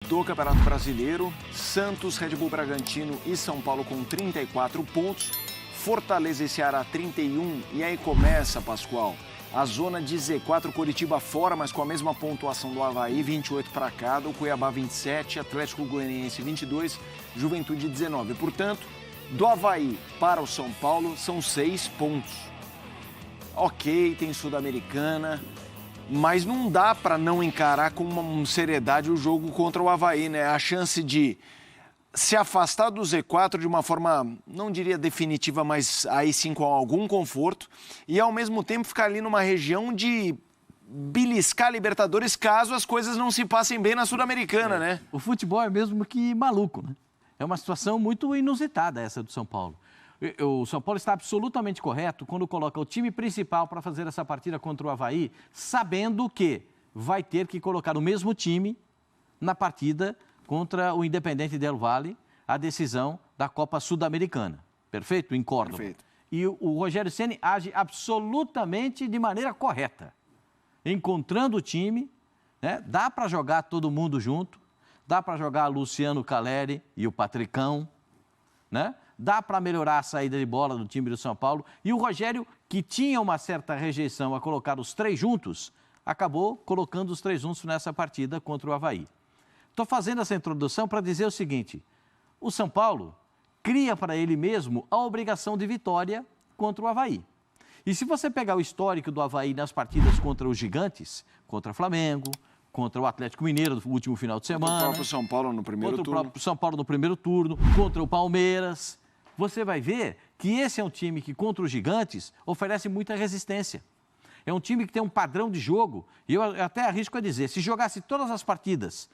do Campeonato Brasileiro. Santos, Red Bull Bragantino e São Paulo com 34 pontos. Fortaleza e Ceará 31. E aí começa, Pascoal, a zona de Z4, Coritiba fora, mas com a mesma pontuação do Avaí, 28 para cada. O Cuiabá 27, Atlético Goianiense 22, Juventude 19. Portanto, do Avaí para o São Paulo são 6 pontos. Ok, tem Sul-Americana, mas não dá para não encarar com uma seriedade o jogo contra o Avaí, né? A chance de se afastar do Z4 de uma forma, não diria definitiva, mas aí sim com algum conforto, e ao mesmo tempo ficar ali numa região de beliscar a Libertadores caso as coisas não se passem bem na Sul-Americana, né? O futebol é mesmo que maluco, né? É uma situação muito inusitada essa do São Paulo. O São Paulo está absolutamente correto quando coloca o time principal para fazer essa partida contra o Avaí, sabendo que vai ter que colocar o mesmo time na partida contra o Independente Del Valle, a decisão da Copa Sul-Americana. Perfeito? Em Córdoba. Perfeito. E o Rogério Ceni age absolutamente de maneira correta, encontrando o time, né? Dá para jogar todo mundo junto, dá para jogar Luciano Caleri e o Patricão, né? Dá para melhorar a saída de bola do time do São Paulo. E o Rogério, que tinha uma certa rejeição a colocar os três juntos, acabou colocando os três juntos nessa partida contra o Avaí. Estou fazendo essa introdução para dizer o seguinte: o São Paulo cria para ele mesmo a obrigação de vitória contra o Avaí. E se você pegar o histórico do Avaí nas partidas contra os gigantes, contra o Flamengo, contra o Atlético Mineiro no último final de semana, Contra o próprio São Paulo no primeiro turno. Contra o próprio São Paulo no primeiro turno, contra o Palmeiras, você vai ver que esse é um time que, contra os gigantes, oferece muita resistência. É um time que tem um padrão de jogo, e eu até arrisco a dizer, se jogasse todas as partidas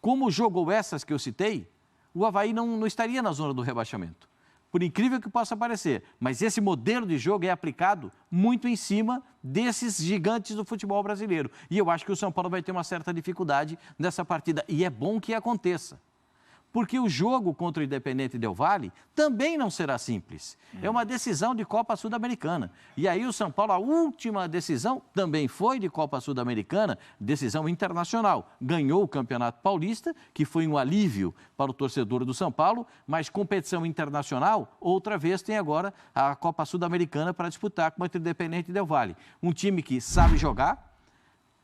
como jogou essas que eu citei, o Avaí não estaria na zona do rebaixamento. Por incrível que possa parecer, mas esse modelo de jogo é aplicado muito em cima desses gigantes do futebol brasileiro. E eu acho que o São Paulo vai ter uma certa dificuldade nessa partida, e é bom que aconteça. Porque o jogo contra o Independente Del Valle também não será simples. É uma decisão de Copa Sul-Americana. E aí o São Paulo, a última decisão também foi de Copa Sul-Americana, decisão internacional. Ganhou o Campeonato Paulista, que foi um alívio para o torcedor do São Paulo, mas competição internacional, outra vez tem agora a Copa Sul-Americana para disputar contra o Independente Del Valle. Um time que sabe jogar,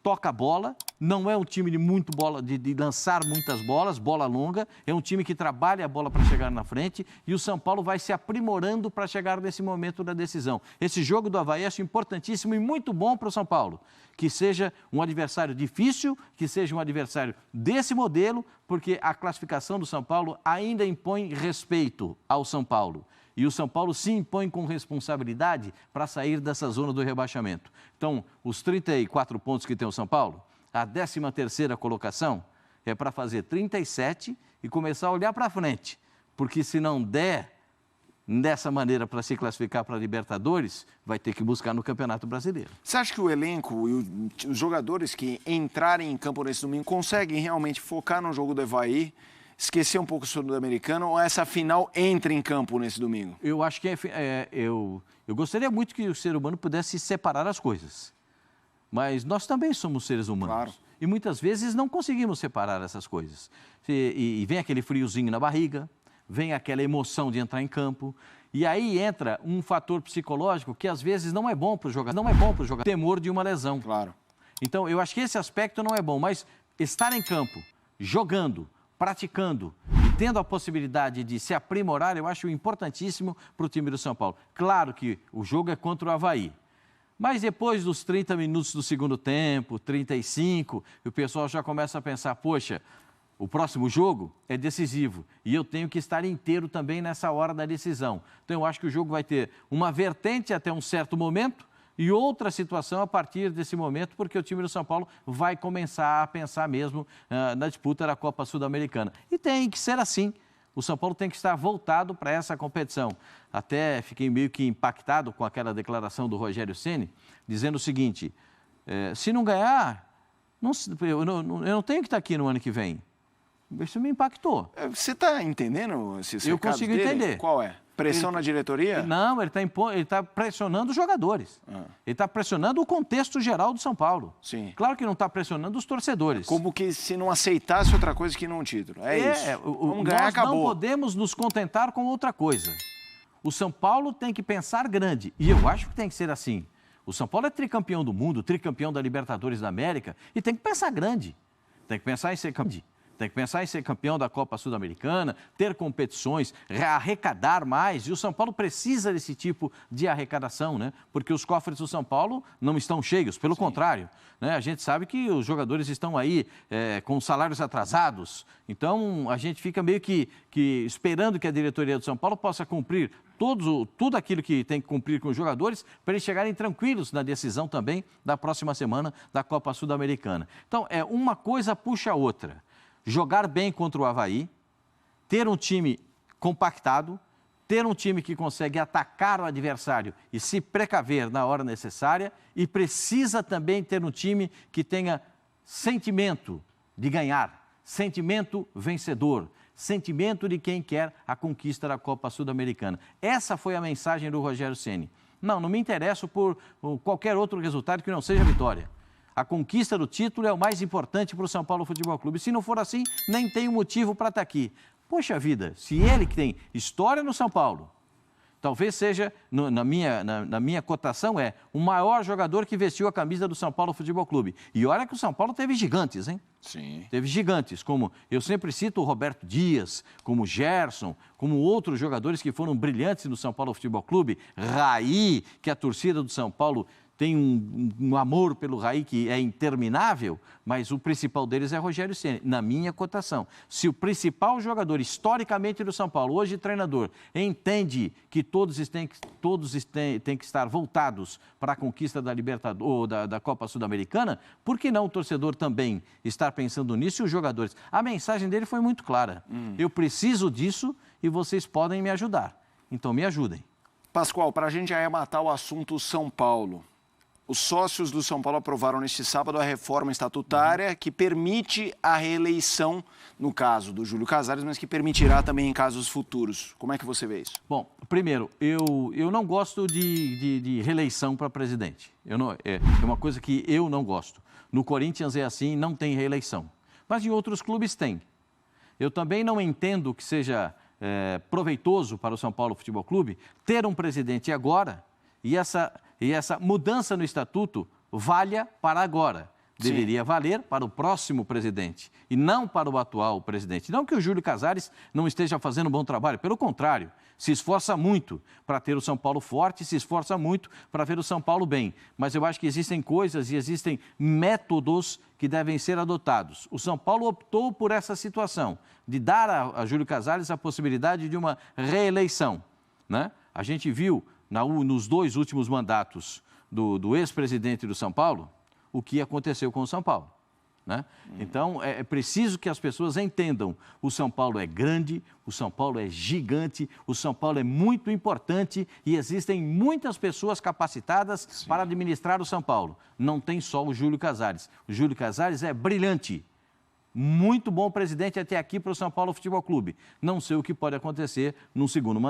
toca a bola, não é um time de muito bola, de lançar muitas bolas, bola longa, é um time que trabalha a bola para chegar na frente, e o São Paulo vai se aprimorando para chegar nesse momento da decisão. Esse jogo do Avaí acho importantíssimo e muito bom para o São Paulo, que seja um adversário difícil, que seja um adversário desse modelo, porque a classificação do São Paulo ainda impõe respeito ao São Paulo. E o São Paulo se impõe com responsabilidade para sair dessa zona do rebaixamento. Então, os 34 pontos que tem o São Paulo, a 13ª colocação é para fazer 37 e começar a olhar para frente. Porque se não der dessa maneira para se classificar para a Libertadores, vai ter que buscar no Campeonato Brasileiro. Você acha que o elenco e os jogadores que entrarem em campo nesse domingo conseguem realmente focar no jogo do Avaí, esquecer um pouco o Sul-Americano, ou essa final entra em campo nesse domingo? Eu acho que eu gostaria muito que o ser humano pudesse separar as coisas. Mas nós também somos seres humanos. Claro. E muitas vezes não conseguimos separar essas coisas. E vem aquele friozinho na barriga, vem aquela emoção de entrar em campo. E aí entra um fator psicológico que às vezes não é bom para o jogador. Não é bom para o jogador. Temor de uma lesão. Claro. Então, eu acho que esse aspecto não é bom. Mas estar em campo, jogando, praticando e tendo a possibilidade de se aprimorar, eu acho importantíssimo para o time do São Paulo. Claro que o jogo é contra o Avaí, mas depois dos 30 minutos do segundo tempo, 35, o pessoal já começa a pensar, poxa, o próximo jogo é decisivo e eu tenho que estar inteiro também nessa hora da decisão. Então eu acho que o jogo vai ter uma vertente até um certo momento, e outra situação a partir desse momento, porque o time do São Paulo vai começar a pensar mesmo na disputa da Copa Sul-Americana. E tem que ser assim. O São Paulo tem que estar voltado para essa competição. Até fiquei meio que impactado com aquela declaração do Rogério Ceni, dizendo o seguinte, se não ganhar, eu não tenho que estar aqui no ano que vem. Isso me impactou. Você está entendendo esse Eu consigo dele? entender. Qual é? Pressão na diretoria? Não, ele está pressionando os jogadores. Ele está pressionando o contexto geral do São Paulo. Sim. Claro que não está pressionando os torcedores. Como que se não aceitasse outra coisa que não um título. Isso. Vamos ganhar, acabou. Nós não podemos nos contentar com outra coisa. O São Paulo tem que pensar grande. E eu acho que tem que ser assim. O São Paulo é tricampeão do mundo, tricampeão da Libertadores da América, e tem que pensar grande. Tem que pensar em ser campeão. Tem que pensar em ser campeão da Copa Sul-Americana, ter competições, arrecadar mais. E o São Paulo precisa desse tipo de arrecadação, né? Porque os cofres do São Paulo não estão cheios, pelo contrário. Né? A gente sabe que os jogadores estão aí com salários atrasados. Então, a gente fica meio que esperando que a diretoria do São Paulo possa cumprir tudo aquilo que tem que cumprir com os jogadores para eles chegarem tranquilos na decisão também da próxima semana da Copa Sul-Americana. Então, uma coisa puxa a outra. Jogar bem contra o Avaí, ter um time compactado, ter um time que consegue atacar o adversário e se precaver na hora necessária, e precisa também ter um time que tenha sentimento de ganhar, sentimento vencedor, sentimento de quem quer a conquista da Copa Sul-Americana. Essa foi a mensagem do Rogério Ceni. Não me interesso por qualquer outro resultado que não seja vitória. A conquista do título é o mais importante para o São Paulo Futebol Clube. Se não for assim, nem tem motivo para estar aqui. Poxa vida, se ele que tem história no São Paulo, talvez seja, na minha cotação, o maior jogador que vestiu a camisa do São Paulo Futebol Clube. E olha que o São Paulo teve gigantes, hein? Sim. Teve gigantes, como eu sempre cito o Roberto Dias, como o Gerson, como outros jogadores que foram brilhantes no São Paulo Futebol Clube. Raí, que a torcida do São Paulo tem um amor pelo Raí que é interminável, mas o principal deles é Rogério Ceni, na minha cotação. Se o principal jogador, historicamente do São Paulo, hoje treinador, entende que todos têm que estar voltados para a conquista da Libertadores ou da Copa Sul-Americana, por que não o torcedor também estar pensando nisso e os jogadores? A mensagem dele foi muito clara. Eu preciso disso e vocês podem me ajudar. Então me ajudem. Pascoal, para a gente arrematar o assunto São Paulo. Os sócios do São Paulo aprovaram neste sábado a reforma estatutária que permite a reeleição, no caso do Júlio Casares, mas que permitirá também em casos futuros. Como é que você vê isso? Bom, primeiro, eu não gosto de reeleição para presidente. É uma coisa que eu não gosto. No Corinthians é assim, não tem reeleição. Mas em outros clubes tem. Eu também não entendo que seja proveitoso para o São Paulo Futebol Clube ter um presidente agora e essa mudança no estatuto valha para agora. Deveria valer para o próximo presidente e não para o atual presidente. Não que o Júlio Casares não esteja fazendo um bom trabalho, pelo contrário, se esforça muito para ter o São Paulo forte, se esforça muito para ver o São Paulo bem. Mas eu acho que existem coisas e existem métodos que devem ser adotados. O São Paulo optou por essa situação, de dar a Júlio Casares a possibilidade de uma reeleição, né? A gente viu nos 2 últimos mandatos do ex-presidente do São Paulo, o que aconteceu com o São Paulo, né? Então, é preciso que as pessoas entendam, o São Paulo é grande, o São Paulo é gigante, o São Paulo é muito importante e existem muitas pessoas capacitadas para administrar o São Paulo. Não tem só o Júlio Casares. O Júlio Casares é brilhante, muito bom presidente até aqui para o São Paulo Futebol Clube. Não sei o que pode acontecer num segundo mandato.